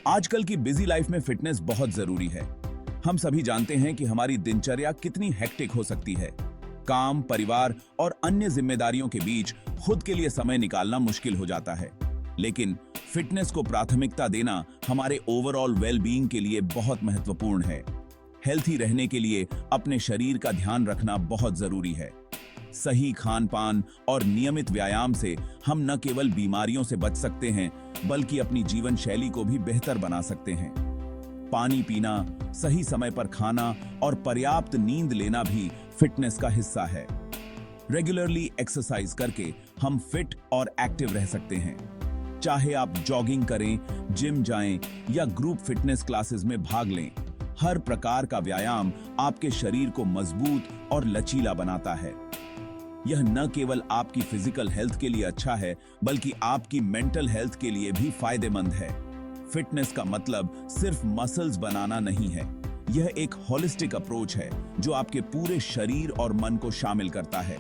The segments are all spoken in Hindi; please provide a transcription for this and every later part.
आजकल की बिजी लाइफ में फिटनेस बहुत जरूरी है। हम सभी जानते हैं कि हमारी दिनचर्या कितनी हेक्टिक हो सकती है। काम, परिवार और अन्य जिम्मेदारियों के बीच खुद के लिए समय निकालना मुश्किल हो जाता है। लेकिन फिटनेस को प्राथमिकता देना हमारे ओवरऑल वेलबीइंग के लिए बहुत महत्वपूर्ण है। हेल्थी रहने के लिए अपने शरीर का ध्यान रखना बहुत जरूरी है। सही खान-पान और नियमित व्यायाम से हम न केवल बीमारियों से बच सकते हैं, बल्कि अपनी जीवन शैली को भी बेहतर बना सकते हैं। पानी पीना, सही समय पर खाना और पर्याप्त नींद लेना भी फिटनेस का हिस्सा है। रेगुलरली एक्सरसाइज करके हम फिट और एक्टिव रह सकते हैं। चाहे आप जॉगिंग करें, जिम जाएं या ग्रुप फिटनेस क्लासेस में भाग लें, हर प्रकार का व्यायाम आपके शरीर को मजबूत और लचीला बनाता है। यह न केवल आपकी फिजिकल हेल्थ के लिए अच्छा है, बल्कि आपकी मेंटल हेल्थ के लिए भी फायदेमंद है। फिटनेस का मतलब सिर्फ मसल्स बनाना नहीं है। यह एक होलिस्टिक अप्रोच है जो आपके पूरे शरीर और मन को शामिल करता है।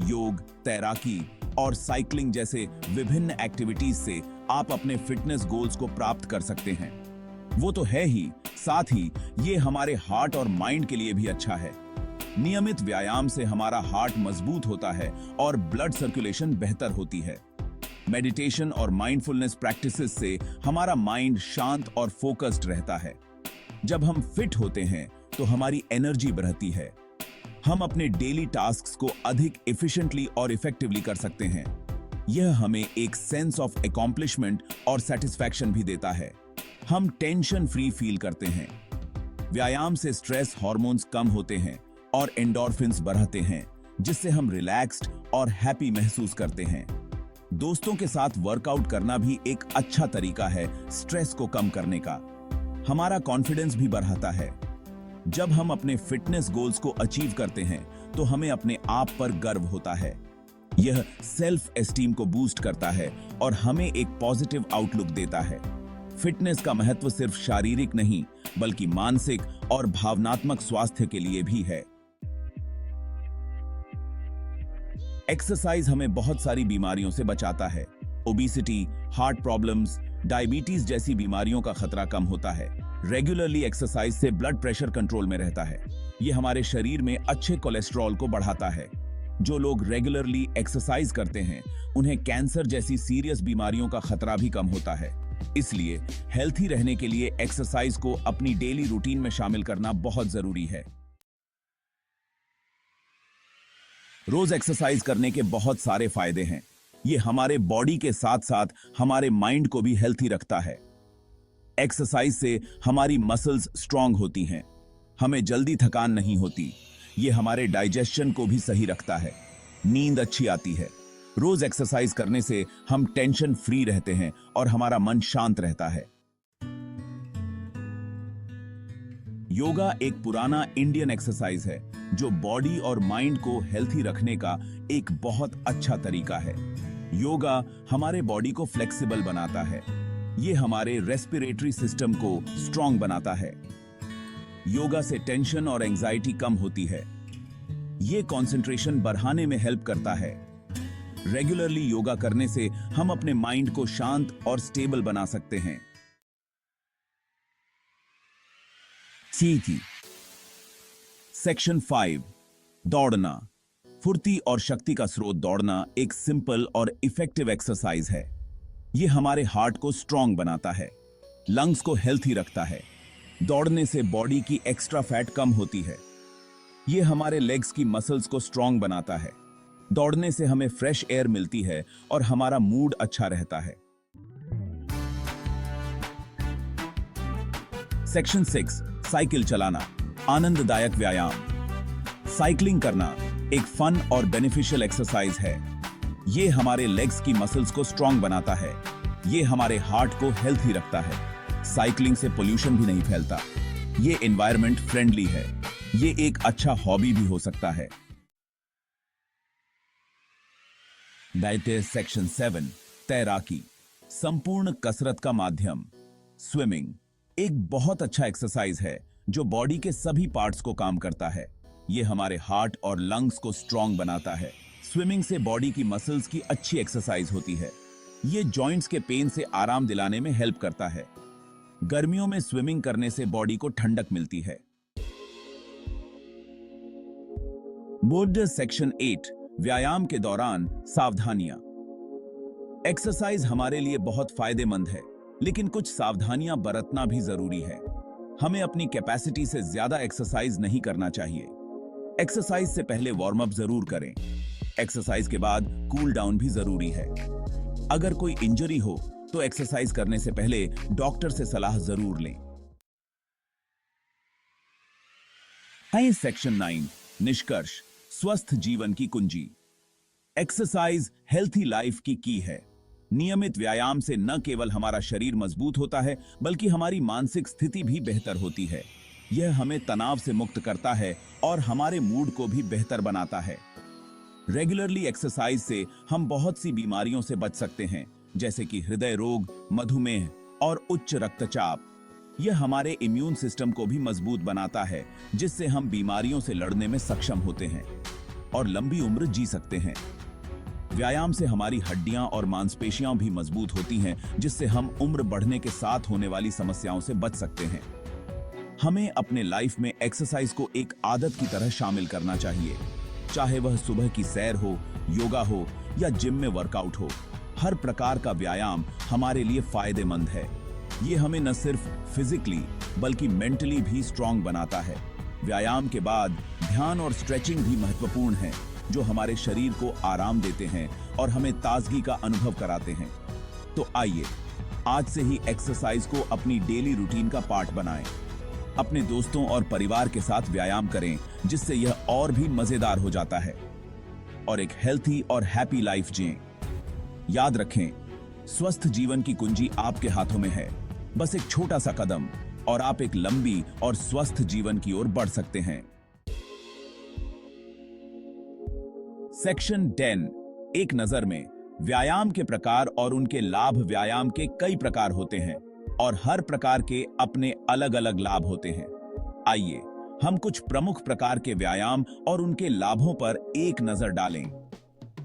योग, तैराकी और साइकिलिंग जैसे विभिन्न एक्टिविटीज से आप अपने फिटनेस गोल्स को प्राप्त कर सकते हैं। वो तो है ही, साथ ही ये हमारे हार्ट और माइंड के लिए भी अच्छा है। नियमित व्यायाम से हमारा हार्ट मजबूत होता है और ब्लड सर्कुलेशन बेहतर होती है। मेडिटेशन और माइंडफुलनेस प्रैक्टिसेस से हमारा माइंड शांत और फोकस्ड रहता है। जब हम फिट होते हैं तो हमारी एनर्जी बढ़ती है। हम अपने डेली टास्क्स को अधिक एफिशिएंटली और इफेक्टिवली कर सकते हैं। यह हमें एक सेंस ऑफ अकॉम्प्लिशमेंट और सेटिस्फैक्शन भी देता है। हम टेंशन फ्री फील करते हैं। व्यायाम से स्ट्रेस हार्मोन्स कम होते हैं और एंडोर्फिन्स बढ़ते हैं, जिससे हम रिलैक्स्ड और हैप्पी महसूस करते हैं। दोस्तों के साथ वर्कआउट करना भी एक अच्छा तरीका है स्ट्रेस को कम करने का। हमारा कॉन्फिडेंस भी बढ़ाता है। जब हम अपने फिटनेस गोल्स को अचीव करते हैं तो हमें अपने आप पर गर्व होता है। यह सेल्फ एस्टीम को बूस्ट करता है और हमें एक पॉजिटिव आउटलुक देता है। फिटनेस का महत्व सिर्फ शारीरिक नहीं, बल्कि मानसिक और भावनात्मक स्वास्थ्य के लिए भी है। एक्सरसाइज हमें बहुत सारी बीमारियों से बचाता है। ओबेसिटी, हार्ट प्रॉब्लम्स, डायबिटीज जैसी बीमारियों का खतरा कम होता है। रेगुलरली एक्सरसाइज से ब्लड प्रेशर कंट्रोल में रहता है। यह हमारे शरीर में अच्छे कोलेस्ट्रॉल को बढ़ाता है। जो लोग रेगुलरली एक्सरसाइज करते हैं, उन्हें कैंसर जैसी सीरियस बीमारियों का खतरा भी कम होता है। इसलिए हेल्थी रहने के लिए एक्सरसाइज को अपनी डेली रूटीन में शामिल करना बहुत जरूरी है। रोज एक्सरसाइज करने के बहुत सारे फायदे हैं। ये हमारे बॉडी के साथ साथ हमारे माइंड को भी हेल्थी रखता है। एक्सरसाइज से हमारी मसल्स स्ट्रांग होती हैं। हमें जल्दी थकान नहीं होती। ये हमारे डाइजेशन को भी सही रखता है। नींद अच्छी आती है। रोज एक्सरसाइज करने से हम टेंशन फ्री रहते हैं और हमारा मन शांत रहता है। योगा एक पुराना इंडियन एक्सरसाइज है जो बॉडी और माइंड को हेल्थी रखने का एक बहुत अच्छा तरीका है। योगा हमारे बॉडी को फ्लेक्सिबल बनाता है। ये हमारे रेस्पिरेटरी सिस्टम को स्ट्रांग बनाता है। योगा से टेंशन और एंजाइटी कम होती है। ये कंसंट्रेशन बढ़ाने में हेल्प करता है। रेगुलरली योगा करने से हम अपने माइंड को शांत और स्टेबल बना सकते हैं। सेक्शन 5, दौड़ना। फुर्ती और शक्ति का स्रोत दौड़ना एक सिंपल और इफेक्टिव एक्सरसाइज है। यह हमारे हार्ट को स्ट्रांग बनाता है, लंग्स को हेल्थी रखता है। दौड़ने से बॉडी की एक्स्ट्रा फैट कम होती है। यह हमारे लेग्स की मसल्स को स्ट्रांग बनाता है। दौड़ने से हमें फ्रेश एयर मिलती है और हमारा मूड अच्छा रहता है। सेक्शन 6, साइकिल चलाना, आनंददायक व्यायाम। साइकिलिंग करना एक फन और बेनिफिशियल एक्सरसाइज है। यह हमारे लेग्स की मसल्स को स्ट्रांग बनाता है। यह हमारे हार्ट को हेल्थी रखता है। साइकिलिंग से पोल्यूशन भी नहीं फैलता। यह एनवायरनमेंट फ्रेंडली है। यह एक अच्छा हॉबी भी हो सकता है। सेक्शन 7, तैराकी, संपूर्ण कसरत का माध्यम। स्विमिंग एक बहुत अच्छा एक्सरसाइज है जो बॉडी के सभी पार्ट्स को काम करता है। यह हमारे हार्ट और लंग्स को स्ट्रांग बनाता है। स्विमिंग से बॉडी की मसल्स की अच्छी एक्सरसाइज होती है। यह जॉइंट्स के पेन से आराम दिलाने में हेल्प करता है। गर्मियों में स्विमिंग करने से बॉडी को ठंडक मिलती है। बोर्ड सेक्शन 8 व्यायाम के दौरान सावधानियां। एक्सरसाइज हमारे लिए बहुत फायदेमंद है, लेकिन कुछ सावधानियां बरतना भी जरूरी है। हमें अपनी कैपेसिटी से ज्यादा एक्सरसाइज नहीं करना चाहिए। एक्सरसाइज से पहले वार्म अप जरूर करें। एक्सरसाइज के बाद कूल डाउन भी जरूरी है। अगर कोई इंजरी हो तो एक्सरसाइज करने से पहले डॉक्टर से सलाह जरूर लें। सेक्शन 9 निष्कर्ष, स्वस्थ जीवन की कुंजी। एक्सरसाइज हेल्थी लाइफ की की है। नियमित व्यायाम से न केवल हमारा शरीर मजबूत होता है, बल्कि हमारी मानसिक स्थिति भी बेहतर होती है। यह हमें तनाव से मुक्त करता है और हमारे मूड को भी बेहतर बनाता है। रेगुलरली एक्सरसाइज से हम बहुत सी बीमारियों से बच सकते हैं, जैसे कि हृदय रोग, मधुमेह और उच्च रक्तचाप। यह हमारे इम्यून सिस्टम को भी मजबूत बनाता है, जिससे हम बीमारियों से लड़ने में सक्षम होते हैं और लंबी उम्र जी सकते हैं। व्यायाम से हमारी हड्डियां और मांसपेशियां भी मजबूत होती हैं, जिससे हम उम्र बढ़ने के साथ होने वाली समस्याओं से बच सकते हैं। हमें अपने लाइफ में एक्सरसाइज को एक आदत की तरह शामिल करना चाहिए, चाहे वह सुबह की सैर हो, योगा हो या जिम में वर्कआउट हो। हर प्रकार का व्यायाम हमारे लिए फायदेमंद है। ये हमें न सिर्फ फिजिकली बल्कि मेंटली भी स्ट्रांग बनाता है। व्यायाम के बाद ध्यान और स्ट्रेचिंग भी महत्वपूर्ण है, जो हमारे शरीर को आराम देते हैं और हमें ताजगी का अनुभव कराते हैं। तो आइए आज से ही एक्सरसाइज को अपनी डेली रूटीन का पार्ट बनाएं। अपने दोस्तों और परिवार के साथ व्यायाम करें, जिससे यह और भी मजेदार हो जाता है और एक हेल्थी और हैप्पी लाइफ जिएं। याद रखें, स्वस्थ जीवन की कुंजी आपके हाथों में है। बस एक छोटा सा कदम और आप एक लंबी और स्वस्थ जीवन की ओर बढ़ सकते हैं। सेक्शन 10 एक नजर में। व्यायाम के प्रकार और उनके लाभ। व्यायाम के कई प्रकार होते हैं और हर प्रकार के अपने अलग अलग लाभ होते हैं। आइए हम कुछ प्रमुख प्रकार के व्यायाम और उनके लाभों पर एक नजर डालें।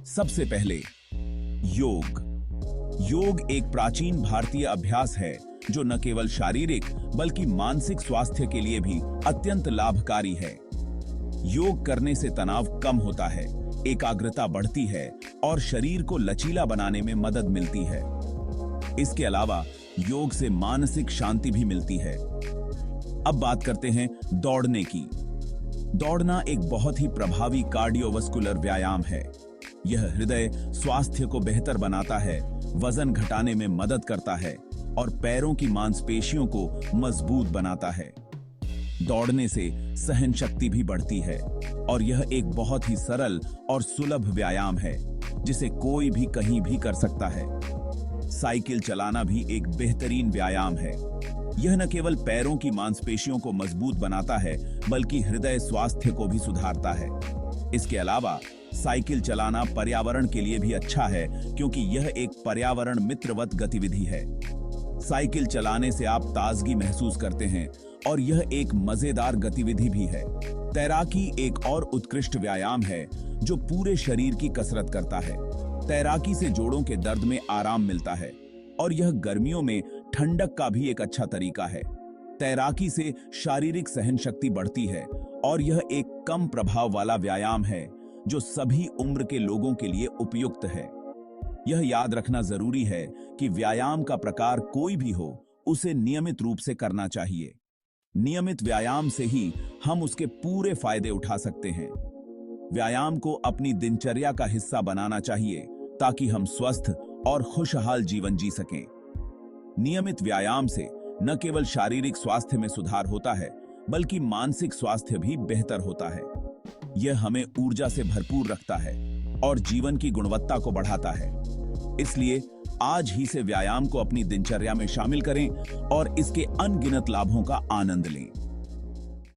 सबसे पहले योग। योग एक प्राचीन भारतीय अभ्यास है, जो न केवल शारीरिक बल्कि मानसिक स्वास्थ्य के लिए भी अत्यंत लाभकारी है। योग करने से तनाव कम होता है, एकाग्रता बढ़ती है और शरीर को लचीला बनाने में मदद मिलती है। इसके अलावा योग से मानसिक शांति भी मिलती है। अब बात करते हैं दौड़ने की। दौड़ना एक बहुत ही प्रभावी कार्डियोवास्कुलर व्यायाम है। यह हृदय स्वास्थ्य को बेहतर बनाता है, वजन घटाने में मदद करता है और पैरों की मांसपेशियों को मजबूत बनाता है। दौड़ने से सहन शक्ति भी बढ़ती है और यह एक बहुत ही सरल और सुलभ व्यायाम है, जिसे कोई भी कहीं भी कर सकता है। साइकिल चलाना भी एक बेहतरीन व्यायाम है। यह न केवल पैरों की मांसपेशियों को मजबूत बनाता है, बल्कि हृदय स्वास्थ्य को भी सुधारता है। इसके अलावा साइकिल चलाना पर्यावरण के लिए भी अच्छा है, क्योंकि यह एक पर्यावरण मित्रवत गतिविधि है। साइकिल चलाने से आप ताजगी महसूस करते हैं और यह एक मजेदार गतिविधि भी है। तैराकी एक और उत्कृष्ट व्यायाम है, जो पूरे शरीर की कसरत करता है। तैराकी से जोड़ों के दर्द में आराम मिलता है और यह गर्मियों में ठंडक का भी एक अच्छा तरीका है। तैराकी से शारीरिक सहन शक्ति बढ़ती है और यह एक कम प्रभाव वाला व्यायाम है, जो सभी उम्र के लोगों के लिए उपयुक्त है। यह याद रखना जरूरी है कि व्यायाम का प्रकार कोई भी हो, उसे नियमित रूप से करना चाहिए। नियमित व्यायाम से ही हम उसके पूरे फायदे उठा सकते हैं। व्यायाम को अपनी दिनचर्या का हिस्सा बनाना चाहिए, ताकि हम स्वस्थ और खुशहाल जीवन जी सकें। नियमित व्यायाम से न केवल शारीरिक स्वास्थ्य में सुधार होता है, बल्कि मानसिक स्वास्थ्य भी बेहतर होता है। यह हमें ऊर्जा से भरपूर रखता है और जीवन की गुणवत्ता को बढ़ाता है। इसलिए आज ही से व्यायाम को अपनी दिनचर्या में शामिल करें और इसके अनगिनत लाभों का आनंद लें।